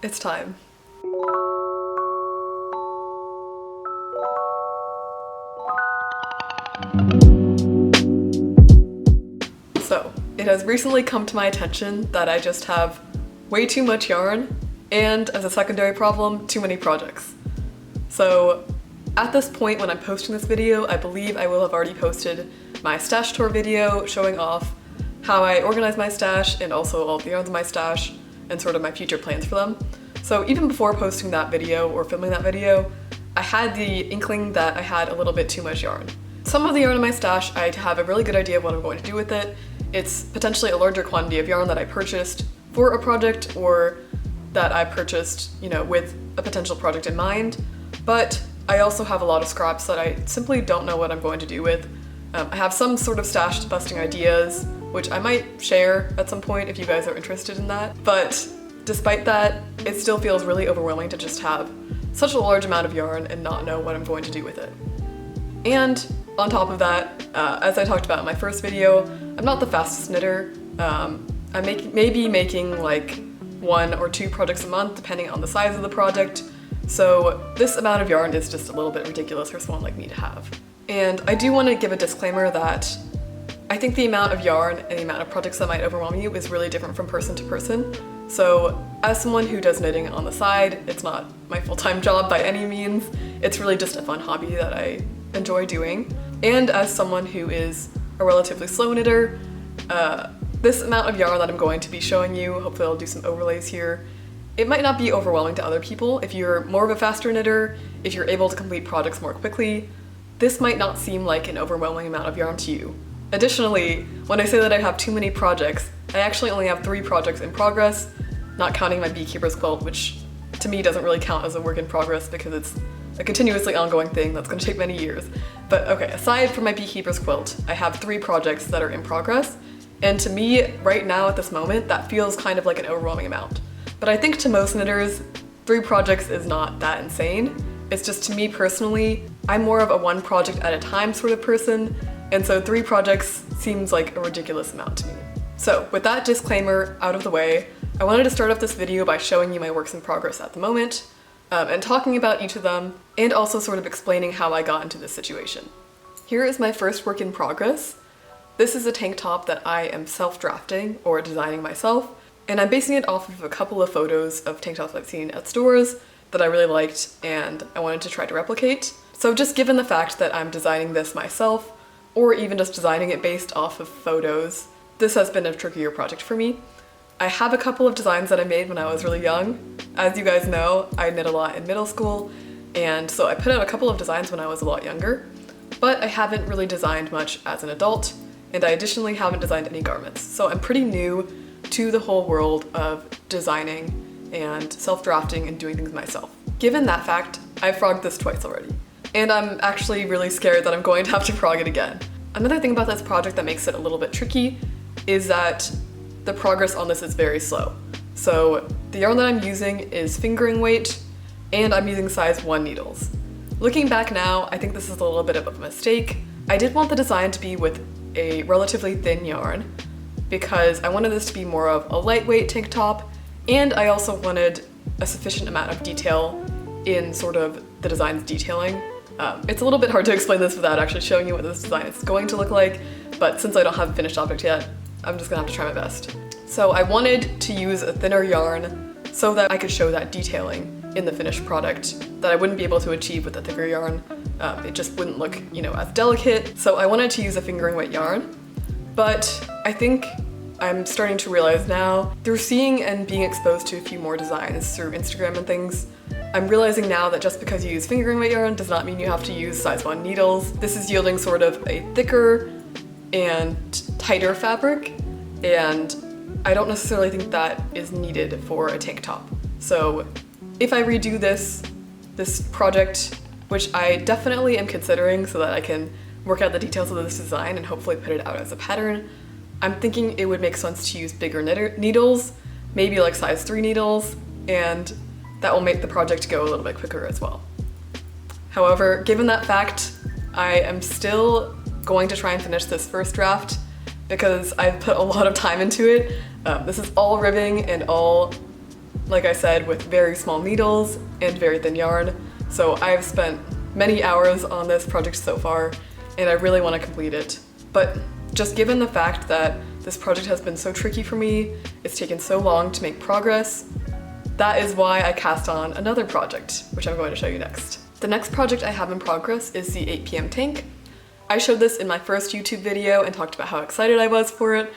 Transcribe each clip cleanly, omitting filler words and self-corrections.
It's time. So, it has recently come to my attention that I just have way too much yarn and, as a secondary problem, too many projects. So, at this point when I'm posting this video, I believe I will have already posted my stash tour video showing off how I organize my stash and also all of the yarns in my stash and sort of my future plans for them. So even before posting that video or filming that video, I had the inkling that I had a little bit too much yarn. Some of the yarn in my stash, I have a really good idea of what I'm going to do with it. It's potentially a larger quantity of yarn that I purchased for a project or that I purchased, with a potential project in mind. But I also have a lot of scraps that I simply don't know what I'm going to do with. I have some sort of stash busting ideas, which I might share at some point if you guys are interested in that. But despite that, it still feels really overwhelming to just have such a large amount of yarn and not know what I'm going to do with it. And on top of that, as I talked about in my first video, I'm not the fastest knitter. I'm maybe making like 1 or 2 projects a month depending on the size of the project. So this amount of yarn is just a little bit ridiculous for someone like me to have. And I do want to give a disclaimer that I think the amount of yarn and the amount of projects that might overwhelm you is really different from person to person. So as someone who does knitting on the side, it's not my full-time job by any means. It's really just a fun hobby that I enjoy doing. And as someone who is a relatively slow knitter, this amount of yarn that I'm going to be showing you, hopefully I'll do some overlays here, it might not be overwhelming to other people. If you're more of a faster knitter, if you're able to complete projects more quickly, this might not seem like an overwhelming amount of yarn to you. Additionally, when I say that I have too many projects, I actually only have 3 projects in progress, not counting my beekeeper's quilt, which to me doesn't really count as a work in progress because it's a continuously ongoing thing that's going to take many years. But okay, aside from my beekeeper's quilt, I have 3 projects that are in progress, and to me, right now at this moment, that feels kind of like an overwhelming amount. But I think to most knitters, 3 projects is not that insane. It's just to me personally, I'm more of a 1 project at a time sort of person, and so 3 projects seems like a ridiculous amount to me. So with that disclaimer out of the way, I wanted to start off this video by showing you my works in progress at the moment, and talking about each of them, and also sort of explaining how I got into this situation. Here is my first work in progress. This is a tank top that I am self-drafting or designing myself, and I'm basing it off of a couple of photos of tank tops I've seen at stores that I really liked and I wanted to try to replicate. So just given the fact that I'm designing this myself, or even just designing it based off of photos, this has been a trickier project for me. I have a couple of designs that I made when I was really young. As you guys know, I knit a lot in middle school, and so I put out a couple of designs when I was a lot younger, but I haven't really designed much as an adult, and I additionally haven't designed any garments. So I'm pretty new to the whole world of designing and self-drafting and doing things myself. Given that fact, I've frogged this twice already, and I'm actually really scared that I'm going to have to frog it again. Another thing about this project that makes it a little bit tricky is that the progress on this is very slow. So the yarn that I'm using is fingering weight, and I'm using size 1 needles. Looking back now, I think this is a little bit of a mistake. I did want the design to be with a relatively thin yarn because I wanted this to be more of a lightweight tank top, and I also wanted a sufficient amount of detail in sort of the design's detailing. It's a little bit hard to explain this without actually showing you what this design is going to look like, but since I don't have a finished object yet, I'm just gonna have to try my best. So I wanted to use a thinner yarn so that I could show that detailing in the finished product that I wouldn't be able to achieve with a thicker yarn. It just wouldn't look, as delicate. So I wanted to use a fingering weight yarn, but I think I'm starting to realize now, through seeing and being exposed to a few more designs through Instagram and things, I'm realizing now that just because you use fingering weight yarn does not mean you have to use size 1 needles. This is yielding sort of a thicker and tighter fabric, and I don't necessarily think that is needed for a tank top. So if I redo this project, which I definitely am considering so that I can work out the details of this design and hopefully put it out as a pattern, I'm thinking it would make sense to use bigger needles, maybe like size 3 needles, and that will make the project go a little bit quicker as well. However, given that fact, I am still going to try and finish this first draft because I've put a lot of time into it. This is all ribbing and all like I said, with very small needles and very thin yarn. So I've spent many hours on this project so far, and I really want to complete it. But just given the fact that this project has been so tricky for me, it's taken so long to make progress, that is why I cast on another project, which I'm going to show you next. The next project I have in progress is the 8 p.m. tank. I showed this in my first YouTube video and talked about how excited I was for it,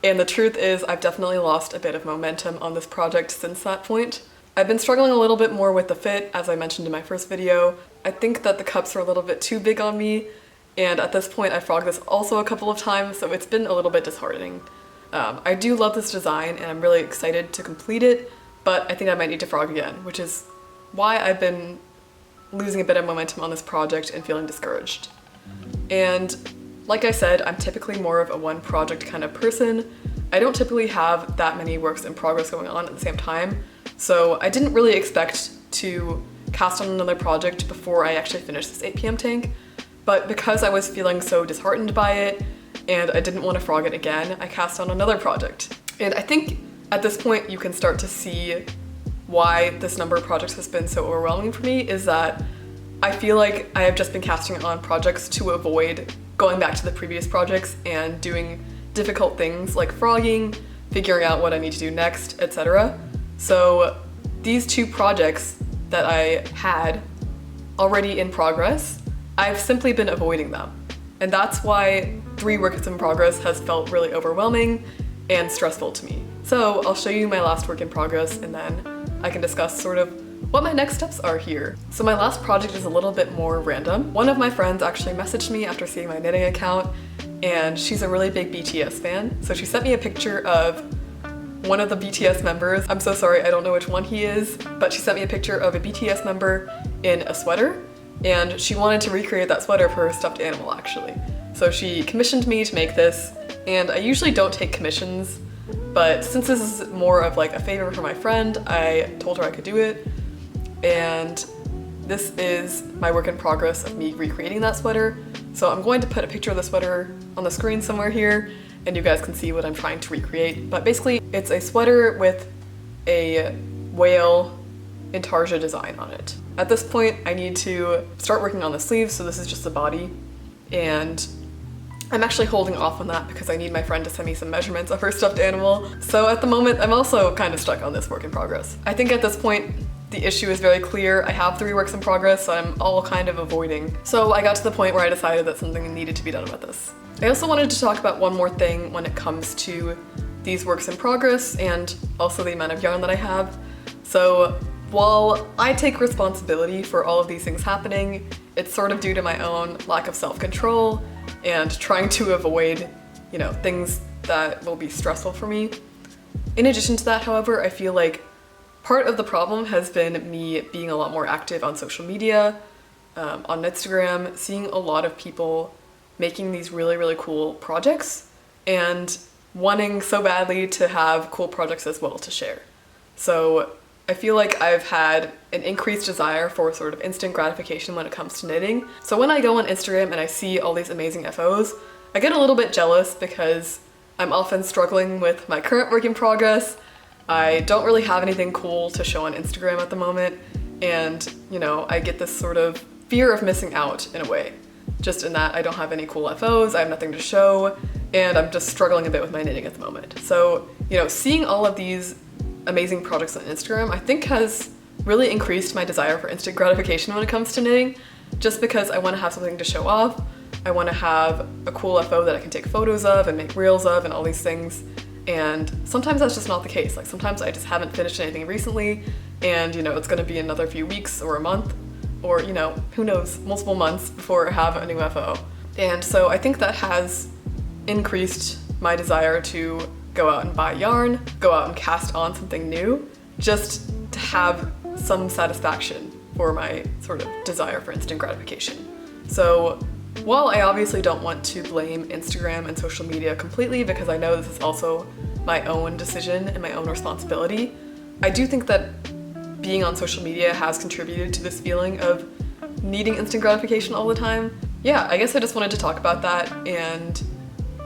and the truth is I've definitely lost a bit of momentum on this project since that point. I've been struggling a little bit more with the fit, as I mentioned in my first video. I think that the cups are a little bit too big on me, and at this point I frogged this also a couple of times, so it's been a little bit disheartening. I do love this design and I'm really excited to complete it, but I think I might need to frog again, which is why I've been losing a bit of momentum on this project and feeling discouraged. And like I said, I'm typically more of a one project kind of person. I don't typically have that many works in progress going on at the same time, so I didn't really expect to cast on another project before I actually finished this 8 p.m. tank, but because I was feeling so disheartened by it and I didn't want to frog it again, I cast on another project. And I think at this point you can start to see why this number of projects has been so overwhelming for me, is that I feel like I have just been casting on projects to avoid going back to the previous projects and doing difficult things like frogging, figuring out what I need to do next, etc. So these two projects that I had already in progress, I've simply been avoiding them. And that's why 3 works in progress has felt really overwhelming and stressful to me. So I'll show you my last work in progress and then I can discuss sort of what my next steps are here. So my last project is a little bit more random. One of my friends actually messaged me after seeing my knitting account, and she's a really big BTS fan. So she sent me a picture of one of the BTS members. I'm so sorry, I don't know which one he is, but she sent me a picture of a BTS member in a sweater, and she wanted to recreate that sweater for her stuffed animal actually. So she commissioned me to make this, and I usually don't take commissions, but since this is more of like a favor for my friend, I told her I could do it. And this is my work in progress of me recreating that sweater. So I'm going to put a picture of the sweater on the screen somewhere here and you guys can see what I'm trying to recreate. But basically it's a sweater with a whale intarsia design on it. At this point I need to start working on the sleeves, so this is just the body, and I'm actually holding off on that because I need my friend to send me some measurements of her stuffed animal. So at the moment I'm also kind of stuck on this work in progress. I think at this point the issue is very clear. I have 3 works in progress, so I'm all kind of avoiding. So I got to the point where I decided that something needed to be done about this. I also wanted to talk about one more thing when it comes to these works in progress and also the amount of yarn that I have. So while I take responsibility for all of these things happening, it's sort of due to my own lack of self-control and trying to avoid, things that will be stressful for me. In addition to that, however, I feel like part of the problem has been me being a lot more active on social media, on Instagram, seeing a lot of people making these really, really cool projects and wanting so badly to have cool projects as well to share. So I feel like I've had an increased desire for sort of instant gratification when it comes to knitting. So when I go on Instagram and I see all these amazing FOs, I get a little bit jealous because I'm often struggling with my current work in progress. I don't really have anything cool to show on Instagram at the moment, and I get this sort of fear of missing out in a way, just in that I don't have any cool FOs, I have nothing to show, and I'm just struggling a bit with my knitting at the moment. So, seeing all of these amazing projects on Instagram, I think has really increased my desire for instant gratification when it comes to knitting, just because I want to have something to show off. I want to have a cool FO that I can take photos of and make reels of and all these things. And sometimes that's just not the case. Like sometimes I just haven't finished anything recently and it's gonna be another few weeks or a month or who knows, multiple months before I have a new FO. And so I think that has increased my desire to go out and buy yarn, go out and cast on something new, just to have some satisfaction for my sort of desire for instant gratification. So while I obviously don't want to blame Instagram and social media completely because I know this is also my own decision and my own responsibility, I do think that being on social media has contributed to this feeling of needing instant gratification all the time. Yeah, I guess I just wanted to talk about that, and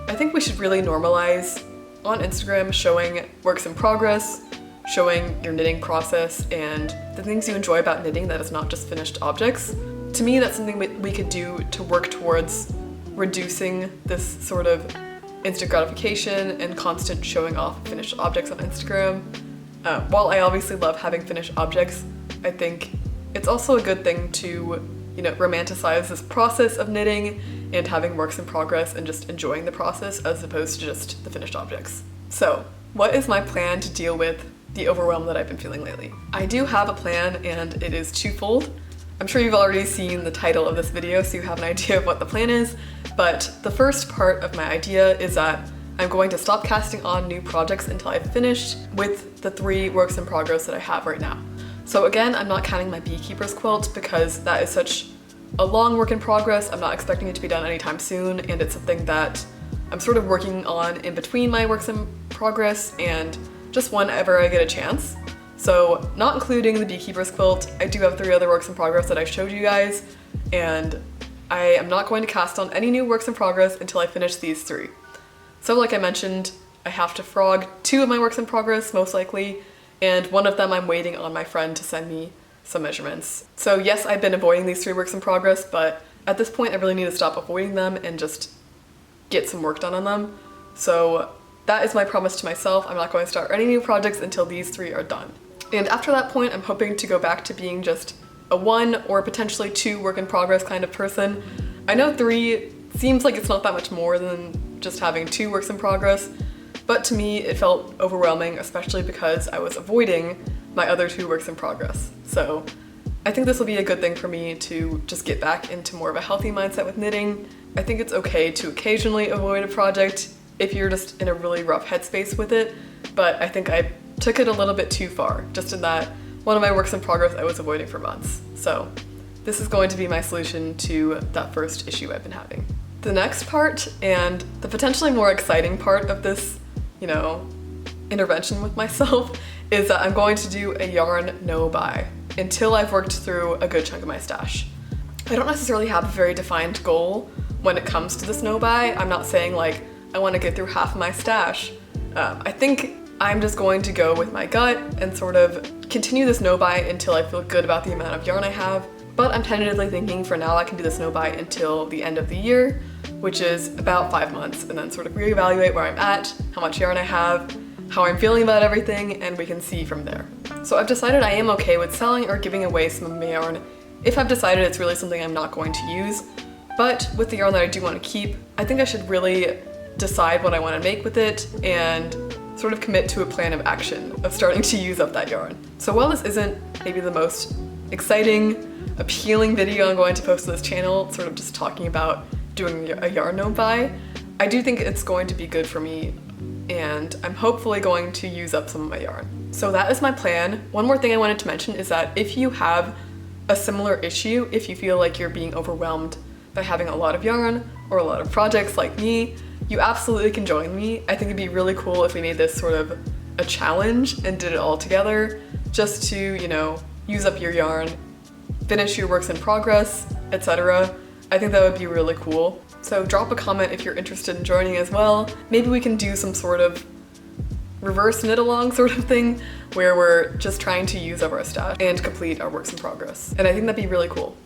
I think we should really normalize on Instagram showing works in progress, showing your knitting process and the things you enjoy about knitting that is not just finished objects. To me, that's something we could do to work towards reducing this sort of instant gratification and constant showing off finished objects on Instagram. While I obviously love having finished objects, I think it's also a good thing to, romanticize this process of knitting and having works in progress and just enjoying the process as opposed to just the finished objects. So, what is my plan to deal with the overwhelm that I've been feeling lately? I do have a plan, and it is twofold. I'm sure you've already seen the title of this video, so you have an idea of what the plan is, but the first part of my idea is that I'm going to stop casting on new projects until I've finished with the 3 works in progress that I have right now. So again, I'm not counting my beekeeper's quilt because that is such a long work in progress. I'm not expecting it to be done anytime soon, and it's something that I'm sort of working on in between my works in progress and just whenever I get a chance. So not including the beekeeper's quilt, I do have 3 other works in progress that I showed you guys, and I am not going to cast on any new works in progress until I finish these 3. So like I mentioned, I have to frog 2 of my works in progress, most likely, and one of them I'm waiting on my friend to send me some measurements. So yes, I've been avoiding these 3 works in progress, but at this point I really need to stop avoiding them and just get some work done on them. So that is my promise to myself. I'm not going to start any new projects until these 3 are done. And after that point, I'm hoping to go back to being just a 1 or potentially 2 work in progress kind of person. I know 3 seems like it's not that much more than just having 2 works in progress, but to me it felt overwhelming, especially because I was avoiding my other 2 works in progress. So I think this will be a good thing for me to just get back into more of a healthy mindset with knitting. I think it's okay to occasionally avoid a project if you're just in a really rough headspace with it, but I think I took it a little bit too far, just in that one of my works in progress I was avoiding for months. So this is going to be my solution to that first issue I've been having. The next part, and the potentially more exciting part of this, intervention with myself, is that I'm going to do a yarn no-buy until I've worked through a good chunk of my stash. I don't necessarily have a very defined goal when it comes to this no-buy. I'm not saying like I want to get through half of my stash. I think I'm just going to go with my gut and sort of continue this no-buy until I feel good about the amount of yarn I have. But I'm tentatively thinking for now I can do this no-buy until the end of the year, which is about 5 months, and then sort of reevaluate where I'm at, how much yarn I have, how I'm feeling about everything, and we can see from there. So I've decided I am okay with selling or giving away some of my yarn if I've decided it's really something I'm not going to use. But with the yarn that I do want to keep, I think I should really decide what I want to make with it and sort of commit to a plan of action of starting to use up that yarn. So while this isn't maybe the most exciting, appealing video I'm going to post to this channel, sort of just talking about doing a yarn no-buy, I do think it's going to be good for me, and I'm hopefully going to use up some of my yarn. So that is my plan. One more thing I wanted to mention is that if you have a similar issue, if you feel like you're being overwhelmed by having a lot of yarn or a lot of projects like me, you absolutely can join me. I think it'd be really cool if we made this sort of a challenge and did it all together, just to, use up your yarn, finish your works in progress, etc. I think that would be really cool. So drop a comment if you're interested in joining as well. Maybe we can do some sort of reverse knit along sort of thing where we're just trying to use up our stash and complete our works in progress. And I think that'd be really cool.